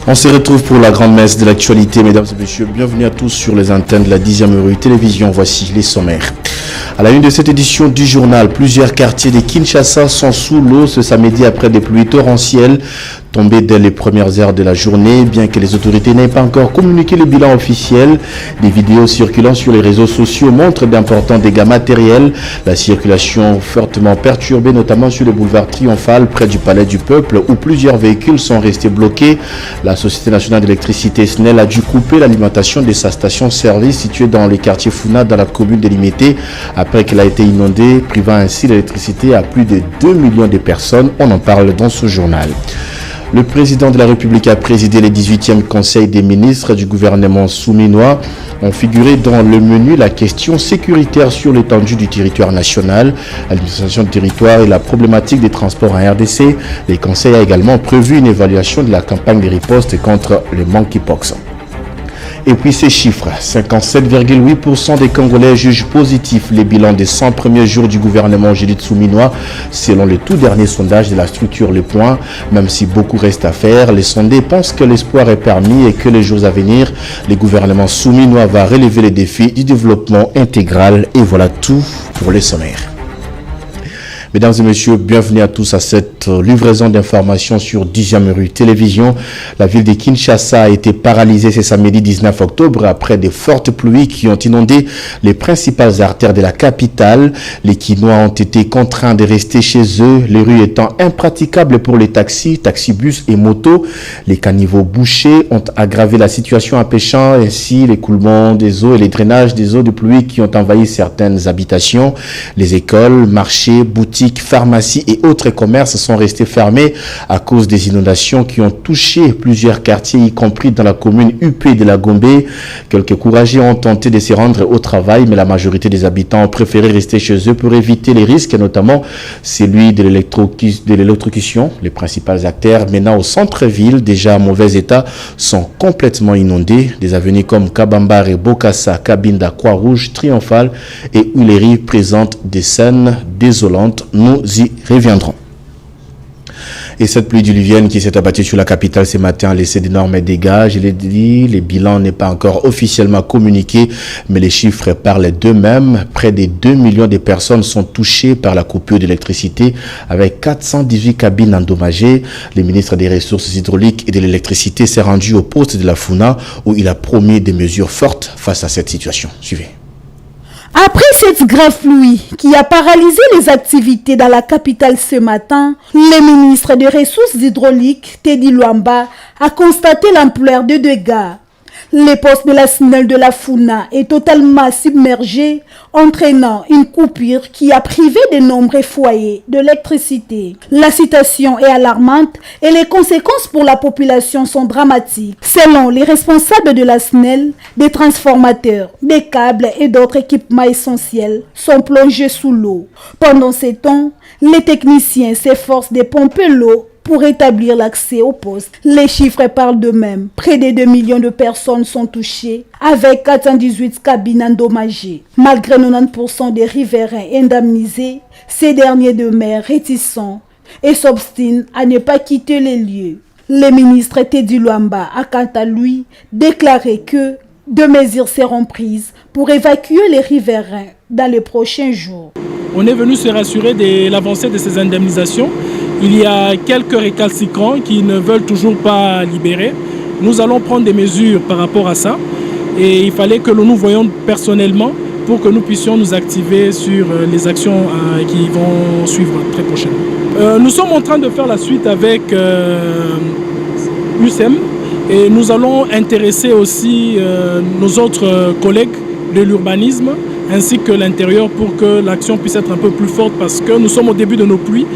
On se retrouve pour la grande messe de l'actualité, mesdames et messieurs. Bienvenue à tous sur les antennes de la 10e rue Télévision. Voici les sommaires. À la une de cette édition du journal, plusieurs quartiers de Kinshasa sont sous l'eau ce samedi après des pluies torrentielles tombées dès les premières heures de la journée. Bien que les autorités n'aient pas encore communiqué le bilan officiel, des vidéos circulant sur les réseaux sociaux montrent d'importants dégâts matériels. La circulation fortement perturbée, notamment sur le boulevard Triomphal près du Palais du Peuple, où plusieurs véhicules sont restés bloqués. La Société nationale d'électricité SNEL a dû couper l'alimentation de sa station-service située dans le quartier Funa, dans la commune de Limité, après qu'elle a été inondée, privant ainsi l'électricité à plus de 2 millions de personnes. On en parle dans ce journal. Le président de la République a présidé le 18e Conseil des ministres du gouvernement souminois. Ont figuré dans le menu la question sécuritaire sur l'étendue du territoire national, l'administration du territoire et la problématique des transports en RDC. Le Conseil a également prévu une évaluation de la campagne de riposte contre le monkeypox. Et puis ces chiffres, 57,8% des Congolais jugent positif les bilans des 100 premiers jours du gouvernement Judith Souminois, selon le tout dernier sondage de la structure Le Point. Même si beaucoup reste à faire, les sondés pensent que l'espoir est permis et que les jours à venir, le gouvernement souminois va relever les défis du développement intégral. Et voilà tout pour les sommaires. Mesdames et messieurs, bienvenue à tous à cette livraison d'informations sur 10e rue Télévision. La ville de Kinshasa a été paralysée ce samedi 19 octobre après de fortes pluies qui ont inondé les principales artères de la capitale. Les Kinois ont été contraints de rester chez eux, les rues étant impraticables pour les taxis, taxibus et motos. Les caniveaux bouchés ont aggravé la situation, empêchant ainsi l'écoulement des eaux et les drainages des eaux de pluie qui ont envahi certaines habitations. Les écoles, marchés, boutiques, pharmacies et autres commerces sont restés fermés à cause des inondations qui ont touché plusieurs quartiers, y compris dans la commune UP de la Gombe. Quelques courageux ont tenté de se rendre au travail, mais la majorité des habitants ont préféré rester chez eux pour éviter les risques, notamment celui de l'électrocution. Les principales artères menant au centre-ville, déjà en mauvais état, sont complètement inondées. Des avenues comme Kabambare, Bokassa, Kabinda, Croix-Rouge, Triomphal et Huileri présentent des scènes désolantes. Nous y reviendrons. Et cette pluie diluvienne qui s'est abattue sur la capitale ce matin a laissé d'énormes dégâts. Je l'ai dit, le bilan n'est pas encore officiellement communiqué, mais les chiffres parlent d'eux-mêmes. Près de 2 millions de personnes sont touchées par la coupure d'électricité, avec 418 cabines endommagées. Le ministre des Ressources hydrauliques et de l'électricité s'est rendu au poste de la Funa, où il a promis des mesures fortes face à cette situation. Suivez. Après cette grave pluie qui a paralysé les activités dans la capitale ce matin, le ministre des Ressources hydrauliques, Teddy Luamba, a constaté l'ampleur des dégâts. Le poste de la SNEL de la Funa est totalement submergé, entraînant une coupure qui a privé de nombreux foyers d'électricité. La situation est alarmante et les conséquences pour la population sont dramatiques. Selon les responsables de la SNEL, des transformateurs, des câbles et d'autres équipements essentiels sont plongés sous l'eau. Pendant ces temps, les techniciens s'efforcent de pomper l'eau pour établir l'accès au poste. Les chiffres parlent d'eux-mêmes. Près de 2 millions de personnes sont touchées, avec 418 cabines endommagées. Malgré 90% des riverains indemnisés, ces derniers demeurent réticents et s'obstinent à ne pas quitter les lieux. Le ministre Teddy Luamba a quant à lui déclaré que 2 mesures seront prises pour évacuer les riverains dans les prochains jours. On est venu se rassurer de l'avancée de ces indemnisations. Il y a quelques récalcitrants qui ne veulent toujours pas libérer. Nous allons prendre des mesures par rapport à ça. Et il fallait que nous nous voyions personnellement pour que nous puissions nous activer sur les actions qui vont suivre très prochainement. Nous sommes en train de faire la suite avec USM et nous allons intéresser aussi nos autres collègues de l'urbanisme ainsi que l'intérieur pour que l'action puisse être un peu plus forte parce que nous sommes au début de nos pluies.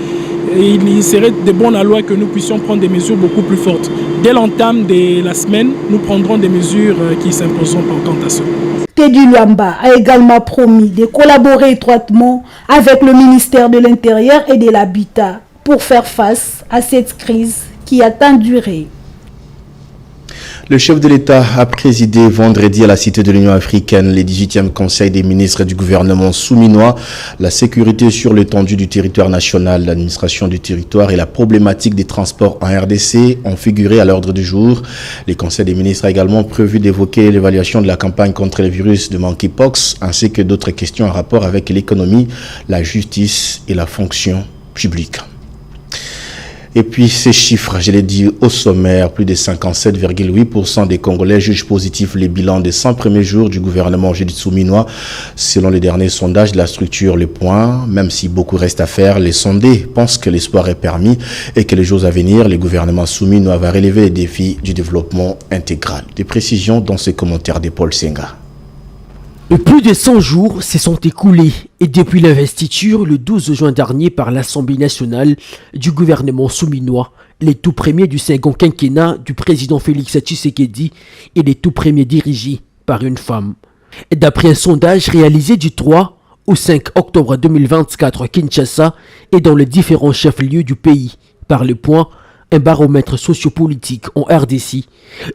Et il serait de bonne loi que nous puissions prendre des mesures beaucoup plus fortes. Dès l'entame de la semaine, nous prendrons des mesures qui s'imposeront quant à cela. Teddy Luamba a également promis de collaborer étroitement avec le ministère de l'Intérieur et de l'Habitat pour faire face à cette crise qui a tant duré. Le chef de l'État a présidé vendredi à la Cité de l'Union africaine les 18e Conseil des ministres du gouvernement souminois. La sécurité sur l'étendue du territoire national, l'administration du territoire et la problématique des transports en RDC ont figuré à l'ordre du jour. Les conseils des ministres a également prévu d'évoquer l'évaluation de la campagne contre le virus de monkeypox ainsi que d'autres questions en rapport avec l'économie, la justice et la fonction publique. Et puis ces chiffres, je l'ai dit au sommaire, plus de 57,8% des Congolais jugent positif les bilans des 100 premiers jours du gouvernement Judith Souminois. Selon les derniers sondages de la structure Le Point, même si beaucoup reste à faire, les sondés pensent que l'espoir est permis et que les jours à venir, le gouvernement Souminois va relever les défis du développement intégral. Des précisions dans ce commentaire de Paul Senga. Plus de 100 jours se sont écoulés et depuis l'investiture le 12 juin dernier par l'Assemblée nationale du gouvernement souminois, les tout premiers du second quinquennat du président Félix Tshisekedi et les tout premiers dirigés par une femme. D'après un sondage réalisé du 3 au 5 octobre 2024 à Kinshasa et dans les différents chefs-lieux du pays par Le Point, un baromètre sociopolitique en RDC.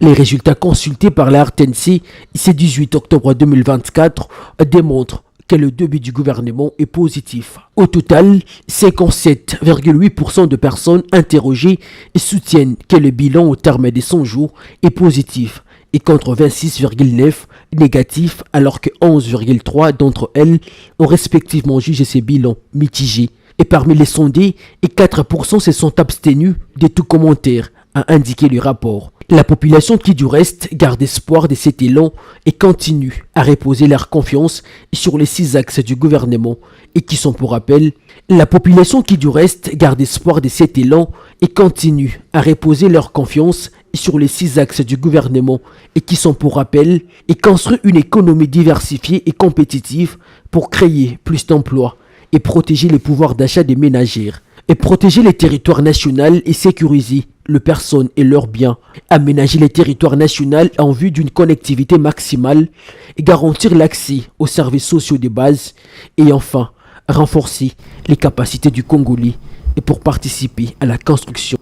Les résultats consultés par la RTNC ce 18 octobre 2024 démontrent que le début du gouvernement est positif. Au total, 57,8% de personnes interrogées soutiennent que le bilan au terme des 100 jours est positif et contre 26,9% négatif alors que 11,3% d'entre elles ont respectivement jugé ces bilans mitigés. Et parmi les sondés, 4% se sont abstenus de tout commentaire, a indiqué le rapport. La population qui du reste garde espoir de cet élan et continue à reposer leur confiance sur les 6 axes du gouvernement et qui sont pour rappel, la population qui du reste garde espoir de cet élan et continue à reposer leur confiance sur les 6 axes du gouvernement et qui sont pour rappel et construire une économie diversifiée et compétitive pour créer plus d'emplois et protéger les pouvoirs d'achat des ménagères, et protéger les territoires nationaux et sécuriser les personnes et leurs biens, aménager les territoires nationaux en vue d'une connectivité maximale, et garantir l'accès aux services sociaux de base, et enfin, renforcer les capacités du Congolais et pour participer à la construction.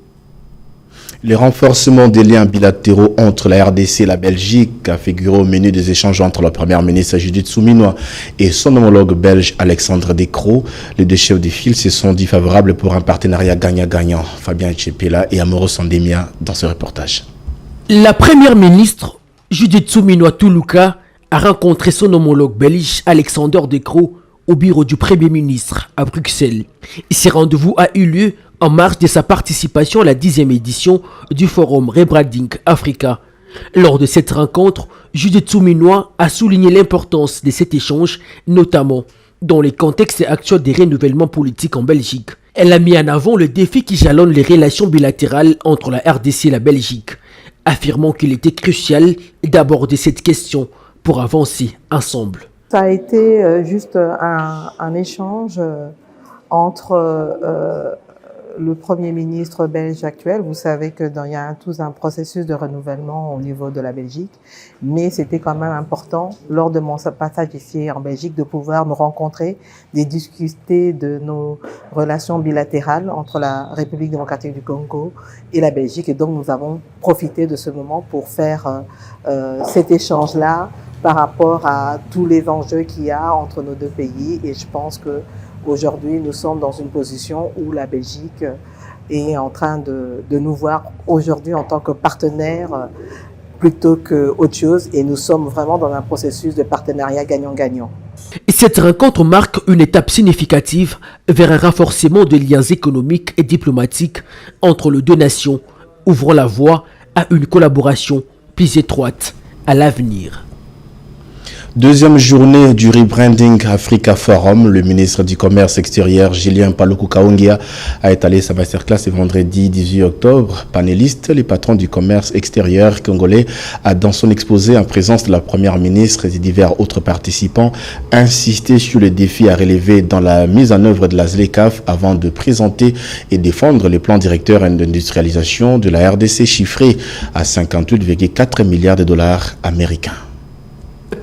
Le renforcement des liens bilatéraux entre la RDC et la Belgique a figuré au menu des échanges entre la première ministre Judith Souminois et son homologue belge Alexandre Descroix. Les deux chefs de file se sont dit favorables pour un partenariat gagnant-gagnant. Fabien Tchepela et Amoro Sandemia dans ce reportage. La première ministre Judith Souminois Toulouka a rencontré son homologue belge Alexandre Descroix au bureau du Premier ministre à Bruxelles. Ce rendez-vous a eu lieu en marge de sa participation à la 10e édition du forum Rebranding Africa. Lors de cette rencontre, Judith Souminois a souligné l'importance de cet échange, notamment dans le contexte actuel des renouvellements politiques en Belgique. Elle a mis en avant le défi qui jalonne les relations bilatérales entre la RDC et la Belgique, affirmant qu'il était crucial d'aborder cette question pour avancer ensemble. Ça a été juste un échange entre le Premier ministre belge actuel. Vous savez qu'il y a tout un processus de renouvellement au niveau de la Belgique, mais c'était quand même important, lors de mon passage ici en Belgique, de pouvoir nous rencontrer, de discuter de nos relations bilatérales entre la République démocratique du Congo et la Belgique. Et donc, nous avons profité de ce moment pour faire cet échange-là par rapport à tous les enjeux qu'il y a entre nos deux pays. Et je pense que aujourd'hui, nous sommes dans une position où la Belgique est en train de nous voir aujourd'hui en tant que partenaire plutôt qu'autre chose. Et nous sommes vraiment dans un processus de partenariat gagnant-gagnant. Cette rencontre marque une étape significative vers un renforcement des liens économiques et diplomatiques entre les deux nations, ouvrant la voie à une collaboration plus étroite à l'avenir. Deuxième journée du Rebranding Africa Forum, le ministre du Commerce extérieur, Julien Paluku Kaongia, a étalé sa masterclass ce vendredi 18 octobre. Panéliste, le patron du commerce extérieur congolais a, dans son exposé en présence de la première ministre et divers autres participants, insisté sur les défis à relever dans la mise en œuvre de la ZLECAf avant de présenter et défendre les plans directeurs d'industrialisation de la RDC chiffrés à 58,4 milliards de dollars américains.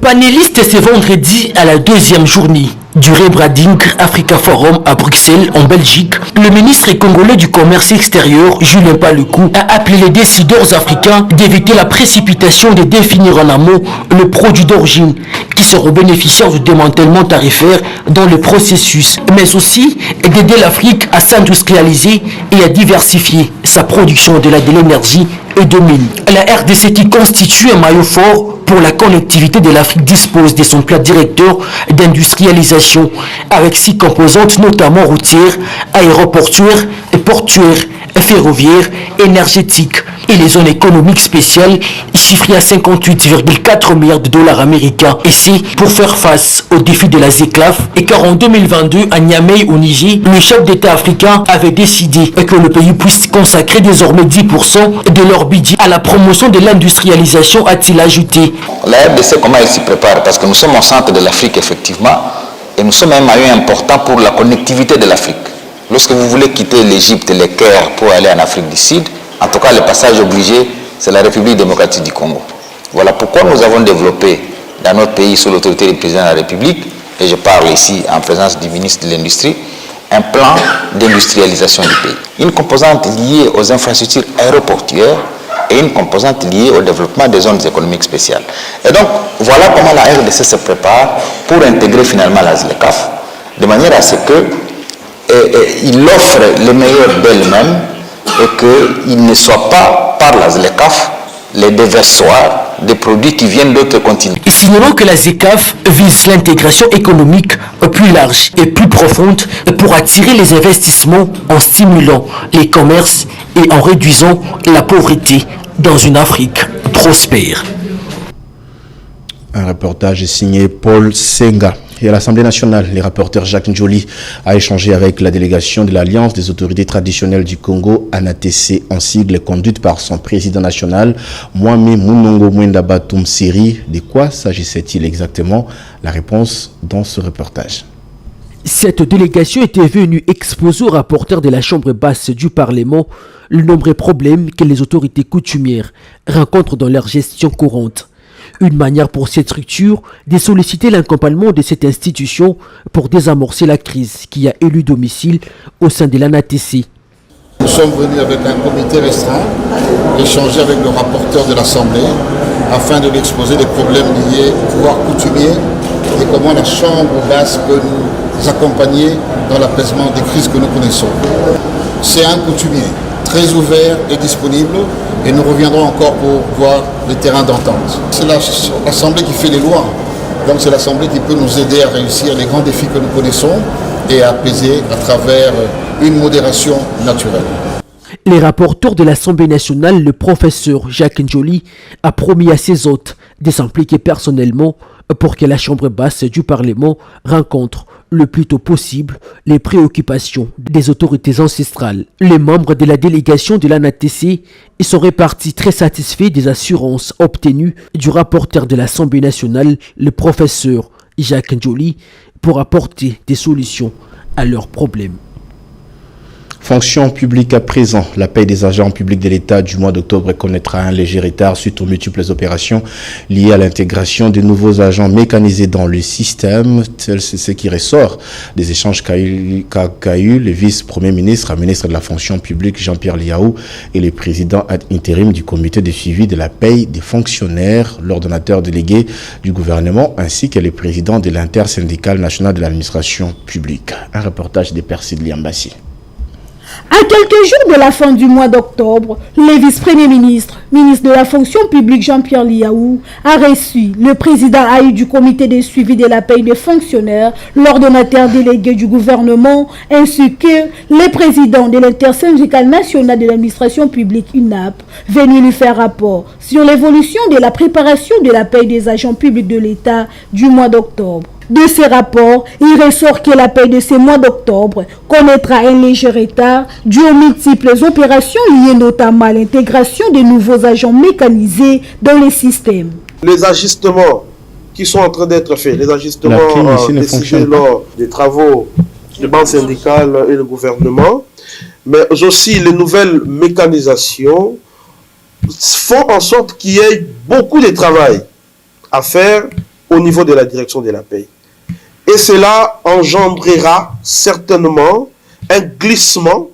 Panéliste ce vendredi à la deuxième journée du rebranding Africa Forum à Bruxelles, en Belgique, le ministre congolais du commerce extérieur, Julien Paluku, a appelé les décideurs africains d'éviter la précipitation de définir en amont le produit d'origine qui seront bénéficiaires du démantèlement tarifaire dans le processus, mais aussi d'aider l'Afrique à s'industrialiser et à diversifier sa production de l'énergie et de mines. La RDC, qui constitue un maillot fort pour la connectivité de l'Afrique, dispose de son plan directeur d'industrialisation avec 6 composantes, notamment routières, aéroportuaires, portuaires, ferroviaires, énergétiques et les zones économiques spéciales chiffrées à 58,4 milliards de dollars américains. Et c'est pour faire face aux défis de la ZECLAF, et car en 2022 à Niamey au Niger, le chef d'État africain avait décidé que le pays puisse consacrer désormais 10% de leur budget à la promotion de l'industrialisation, a-t-il ajouté. La RDC, comment elle s'y prépare? Parce que nous sommes au centre de l'Afrique effectivement, et nous sommes un maillon important pour la connectivité de l'Afrique. Lorsque vous voulez quitter l'Égypte, le Caire pour aller en Afrique du Sud, en tout cas le passage obligé, c'est la République démocratique du Congo. Voilà pourquoi nous avons développé dans notre pays, sous l'autorité du président de la République, et je parle ici en présence du ministre de l'Industrie, un plan d'industrialisation du pays. Une composante liée aux infrastructures aéroportuaires et une composante liée au développement des zones économiques spéciales. Et donc, voilà comment la RDC se prépare pour intégrer finalement la ZLECAf, de manière à ce que il offre le meilleur d'elle-même et qu'il ne soit pas, par la ZLECAf, les déversoirs des produits qui viennent d'autres continents. Et signalons que la ZECAf vise l'intégration économique plus large et plus profonde pour attirer les investissements en stimulant les commerces et en réduisant la pauvreté dans une Afrique prospère. Un reportage signé Paul Senga. Et à l'Assemblée nationale, le rapporteur Jacques Njoli a échangé avec la délégation de l'Alliance des autorités traditionnelles du Congo, ANATC, en sigle, conduite par son président national, Mwami Munongo Mwendaba Tumsiri. De quoi s'agissait-il exactement? La réponse dans ce reportage. Cette délégation était venue exposer au rapporteur de la Chambre basse du Parlement le nombreux problèmes que les autorités coutumières rencontrent dans leur gestion courante. Une manière pour cette structure de solliciter l'accompagnement de cette institution pour désamorcer la crise qui a élu domicile au sein de l'ANATC. Nous sommes venus avec un comité restreint, échanger avec le rapporteur de l'Assemblée afin de lui exposer les problèmes liés au pouvoir coutumier et comment la Chambre basse peut nous accompagner dans l'apaisement des crises que nous connaissons. C'est un coutumier très ouvert et disponible, et nous reviendrons encore pour voir les terrains d'entente. C'est l'Assemblée qui fait les lois, donc c'est l'Assemblée qui peut nous aider à réussir les grands défis que nous connaissons et à apaiser à travers une modération naturelle. Les rapporteurs de l'Assemblée nationale, le professeur Jacques Njoli, a promis à ses hôtes de s'impliquer personnellement pour que la Chambre basse du Parlement rencontre le plus tôt possible les préoccupations des autorités ancestrales. Les membres de la délégation de l'ANATC sont répartis très satisfaits des assurances obtenues du rapporteur de l'Assemblée nationale, le professeur Jacques Njoli, pour apporter des solutions à leurs problèmes. Fonction publique à présent. La paie des agents publics de l'État du mois d'octobre connaîtra un léger retard suite aux multiples opérations liées à l'intégration de nouveaux agents mécanisés dans le système. C'est ce qui ressort des échanges qu'a eu le vice-premier ministre, ministre de la fonction publique Jean-Pierre Liaou et le président ad intérim du comité de suivi de la paie des fonctionnaires, l'ordonnateur délégué du gouvernement ainsi que le président de l'intersyndicale nationale de l'administration publique. Un reportage de Percy Liambassi. À quelques jours de la fin du mois d'octobre, le vice-premier ministre, ministre de la fonction publique Jean-Pierre Liaou, a reçu le président AI du comité de suivi de la paie des fonctionnaires, l'ordonnateur délégué du gouvernement, ainsi que le président de l'intersyndicale nationale de l'administration publique UNAP, venu lui faire rapport sur l'évolution de la préparation de la paie des agents publics de l'État du mois d'octobre. De ces rapports, il ressort que la paie de ce mois d'octobre connaîtra un léger retard dû aux multiples opérations liées notamment à l'intégration de nouveaux agents mécanisés dans les systèmes. Les ajustements qui sont en train d'être faits, les ajustements décidés lors des travaux de banque syndicale et le gouvernement, mais aussi les nouvelles mécanisations font en sorte qu'il y ait beaucoup de travail à faire au niveau de la direction de la paie. Et cela engendrera certainement un glissement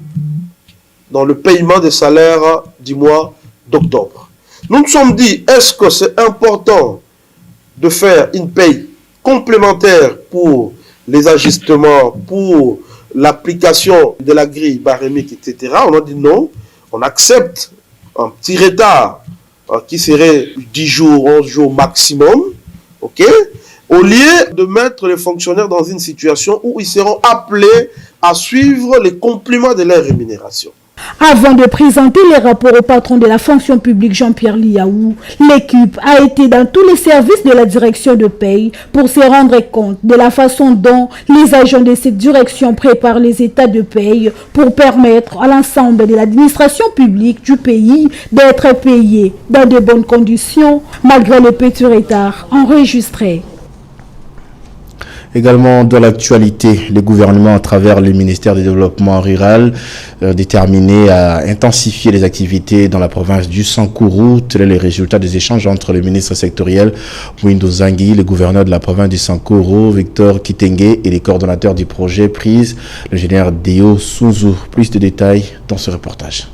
dans le paiement des salaires du mois d'octobre. Nous nous sommes dit, est-ce que c'est important de faire une paye complémentaire pour les ajustements, pour l'application de la grille barémique, etc. On a dit non, on accepte un petit retard qui serait 10 jours, 11 jours maximum, ok, au lieu de mettre les fonctionnaires dans une situation où ils seront appelés à suivre les compléments de leur rémunération. Avant de présenter les rapports au patron de la fonction publique Jean-Pierre Liaou, l'équipe a été dans tous les services de la direction de paye pour se rendre compte de la façon dont les agents de cette direction préparent les états de paye pour permettre à l'ensemble de l'administration publique du pays d'être payés dans de bonnes conditions malgré le petit retard enregistré. Également dans l'actualité, le gouvernement à travers le ministère du Développement rural déterminé à intensifier les activités dans la province du Sankourou. Tels sont les résultats des échanges entre le ministre sectoriel Mwindo Zangui, le gouverneur de la province du Sankourou, Victor Kitenge, et les coordonnateurs du projet Prise, l'ingénieur Deo Sunzu. Plus de détails dans ce reportage.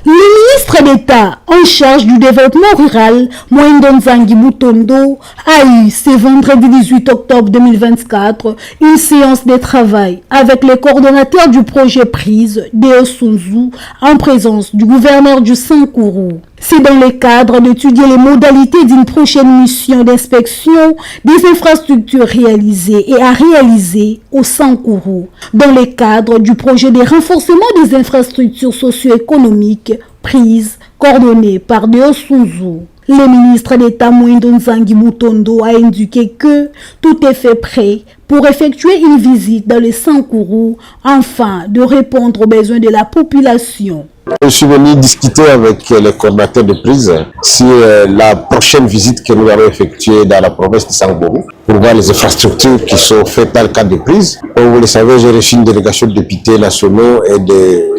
Le ministre d'État en charge du développement rural, Mwindo Nzangi Mutondo, a eu ce vendredi 18 octobre 2024 une séance de travail avec les coordonnateurs du projet Prise, Deo Sunzu, en présence du gouverneur du Sankourou. C'est dans le cadre d'étudier les modalités d'une prochaine mission d'inspection des infrastructures réalisées et à réaliser au Sankourou, dans le cadre du projet de renforcement des infrastructures socio-économiques Prise, coordonné par Deo Sunzu. Le ministre d'État Mwindo Nzangi Mutondo a indiqué que tout est fait prêt pour effectuer une visite dans le Sankourou afin de répondre aux besoins de la population. Je suis venu discuter avec les coordonnateurs de Prise sur la prochaine visite que nous allons effectuer dans la province de Sankourou pour voir les infrastructures qui sont faites dans le cadre de Prise. Comme vous le savez, j'ai reçu une délégation de députés nationaux et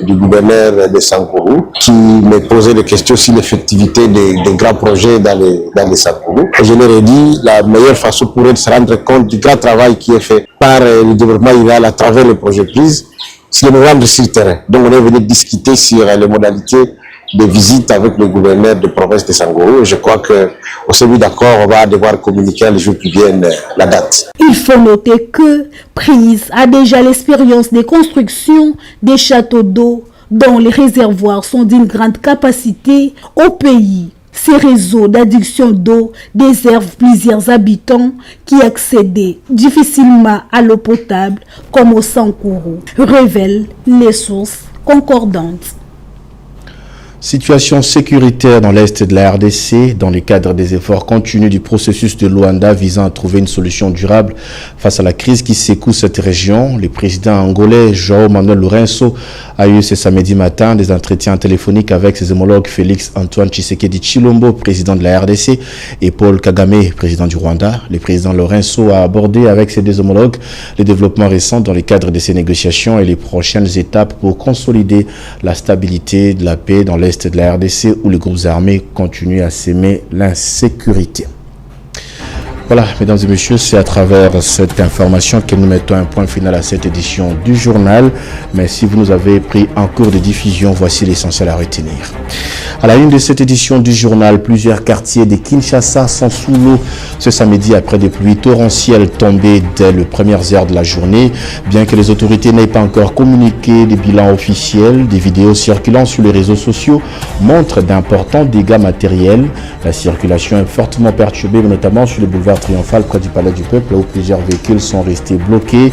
du gouverneur de Sankourou qui me posait des questions sur l'effectivité des grands projets dans les Sankourou. Et je leur ai dit la meilleure façon pour eux de se rendre compte du grand travail qui est fait par le développement rural à travers le projet Prise, c'est de nous rendre sur le terrain. Donc on est venu discuter sur les modalités de visite avec le gouverneur de province de Sankourou. Je crois qu'on s'est mis d'accord, on va devoir communiquer les jours qui viennent la date. Il faut noter que Prise a déjà l'expérience des constructions des châteaux d'eau dont les réservoirs sont d'une grande capacité au pays. Ces réseaux d'adduction d'eau desservent plusieurs habitants qui accédaient difficilement à l'eau potable, comme au Sankourou, révèlent les sources concordantes. Situation sécuritaire dans l'Est de la RDC, dans le cadre des efforts continus du processus de Luanda visant à trouver une solution durable face à la crise qui secoue cette région. Le président angolais João Manuel Lourenço a eu ce samedi matin des entretiens téléphoniques avec ses homologues Félix Antoine Tshisekedi Tshilombo, président de la RDC, et Paul Kagame, président du Rwanda. Le président Lourenço a abordé avec ses deux homologues les développements récents dans le cadre de ces négociations et les prochaines étapes pour consolider la stabilité de la paix dans l'Est de la RDC où les groupes armés continuent à s'aimer l'insécurité. Voilà, mesdames et messieurs, c'est à travers cette information que nous mettons un point final à cette édition du journal. Mais si vous nous avez pris en cours de diffusion, voici l'essentiel à retenir. À la une de cette édition du journal, plusieurs quartiers de Kinshasa sont sous l'eau ce samedi après des pluies torrentielles tombées dès les premières heures de la journée. Bien que les autorités n'aient pas encore communiqué des bilans officiels, des vidéos circulant sur les réseaux sociaux montrent d'importants dégâts matériels. La circulation est fortement perturbée, notamment sur le boulevard Triomphal près du Palais du Peuple, où plusieurs véhicules sont restés bloqués.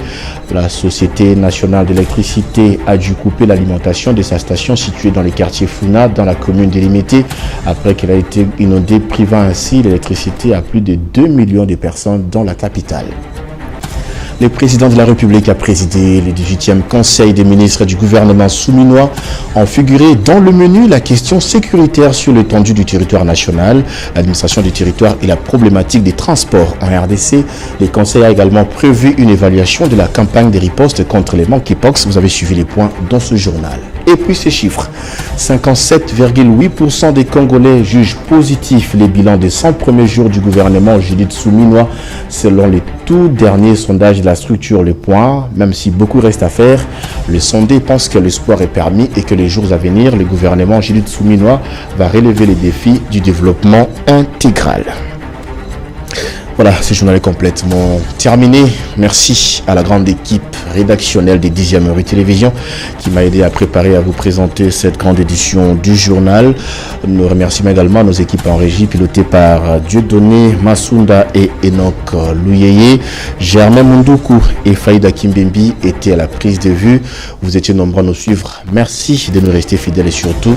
La Société nationale d'électricité a dû couper l'alimentation de sa station située dans le quartier Funa, dans la commune d'Elimité, après qu'elle a été inondée, privant ainsi l'électricité à plus de 2 millions de personnes dans la capitale. Le président de la République a présidé le 18e Conseil des ministres du gouvernement souminois. En figuré dans le menu la question sécuritaire sur l'étendue du territoire national, l'administration du territoire et la problématique des transports en RDC. Le Conseil a également prévu une évaluation de la campagne des ripostes contre les monkeypox. Vous avez suivi les points dans ce journal. Et puis ces chiffres, 57,8% des Congolais jugent positif les bilans des 100 premiers jours du gouvernement Judith Souminois, selon les tout derniers sondages de la structure Le Point. Même si beaucoup reste à faire, le sondé pense que l'espoir est permis et que les jours à venir, le gouvernement Judith Souminois va relever les défis du développement intégral. Voilà, ce journal est complètement terminé. Merci à la grande équipe rédactionnelle des 10e Rue Télévision qui m'a aidé à préparer et à vous présenter cette grande édition du journal. Nous remercions également nos équipes en régie pilotées par Dieudonné Masunda et Enoch Louyeye. Germain Mundoukou et Faïda Kimbembi étaient à la prise de vue. Vous étiez nombreux à nous suivre. Merci de nous rester fidèles et surtout,